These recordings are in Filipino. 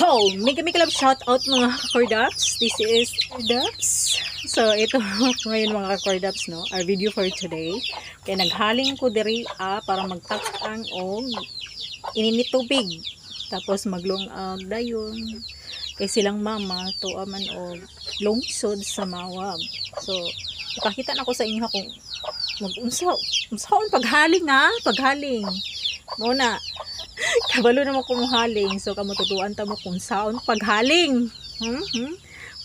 So, mega love shout out mga Kordaps. This is Kordaps. So, ito ngayon mga Kordaps, no? Our video for today. Kaya naghaling ko diri para magtakang og ininit tubig. Tapos maglong dayon. Kay silang mama tuwa man og lungsod sa mawab. So, ipakita na ko sa inyo kung unsaon paghaling paghaling. Muna kabalo naman kumuhaling, so kamututuan ta mo kung saon paghaling.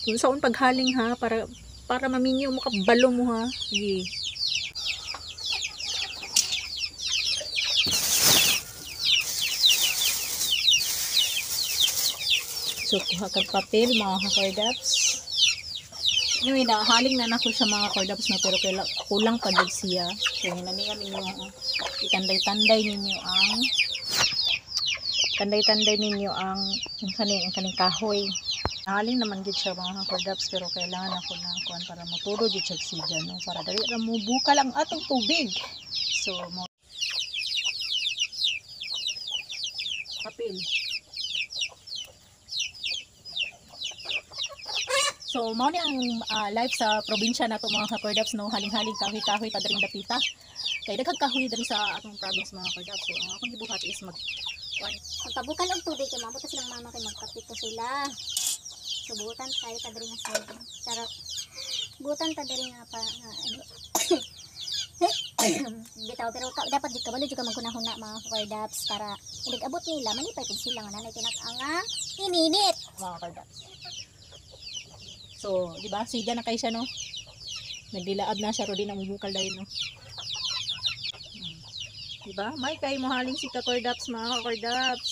Kung saon paghaling para maminyo mo kabalo mo Sige. So kuha kag papel mga Kordaps. Anyway, haling na nako siya mga Kordaps na, pero kulang pa din siya. So hinanian ninyo itanday-tanday ninyo ang kaning kahoy. Haling naman gid siya mga Kordaps, pero kailangan ako na kuan para matulo gid siya siya, no? Para dali ra mo bukal ang atong tubig. So papel. So mao ni ang life sa probinsya nato mga Kordaps, no? Haling-haling kahoy-kahoy pa dring dapita. Kay daghang kahoy diri sa atong province mga Kordaps. So ang akong gibuhat is magpabukal og tubig kay mabuta silang mama kay magkapito sila. Subutan tayo ta diri nga side. Charot. Butan ta diri nga pa bitaw, pero dapat di kabalo juga magkunahuna mga Kordaps para ilig-abot nila manipay pud sila nga nanay tinak-anga ininit mga Kordaps. So, di ba? Siga na kay siya, no? Nagdilaab na siya, ro din ang mubukal dahil, no? Di ba? May kay mohaling si Kordaps, mga Kordaps.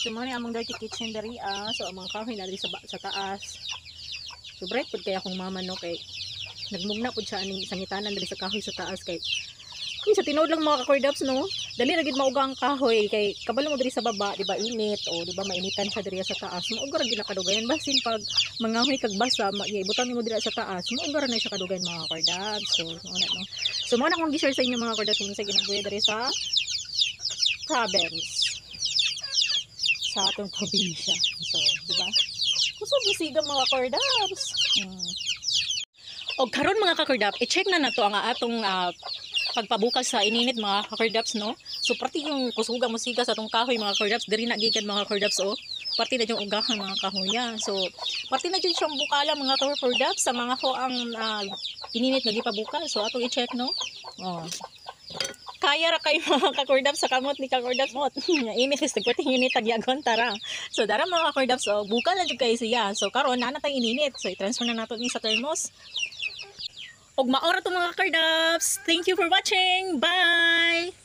So, mga among dirty kitchen dari, so, among kahoy na sa taas. So, bright po kaya akong mama, no? Kay, nagmugna po siya aning sangitanan dari sa kahoy sa taas. Kay, sa tinood lang mga Kordaps, no? Dali na gid mauga ang kahoy kay kabalo mo diri sa baba, di ba init o di ba mainitan siya diri sa taas. Mauga ra gid na kadugayan basin pag mangahoy kag basa, ibutang nimo diri sa taas. Mauga ra na siya kadugayan mga Kordaps. So, ano no. So, mo na akong gi-share sa inyo mga Kordaps kung sa ginabuya diri sa province. Sa atong probinsya. So, di ba? Kusog bisiga mga Kordaps. O karon mga Kordaps, i-check na nato ang atong pagpabukas sa ininit mga Kordaps, no? So parti yung kusuga mo siga sa atong kahoy mga Kordaps, diri na gikan mga Kordaps, parti na yung ugahan mga kahoy niya. So parti na dyan siyang bukala mga Kordaps sa mga ho ang ininit na gipabukas. So atong i-check, no? Kaya ra kay mga Kordaps sa kamot ni Kordaps mo. Init is nagpating init tagyagon tara. So dara mga Kordaps, bukal na jud kay siya. So karon na natay ininit. So i-transfer na nato ni sa thermos. Og maora to mga Kordaps. Thank you for watching. Bye!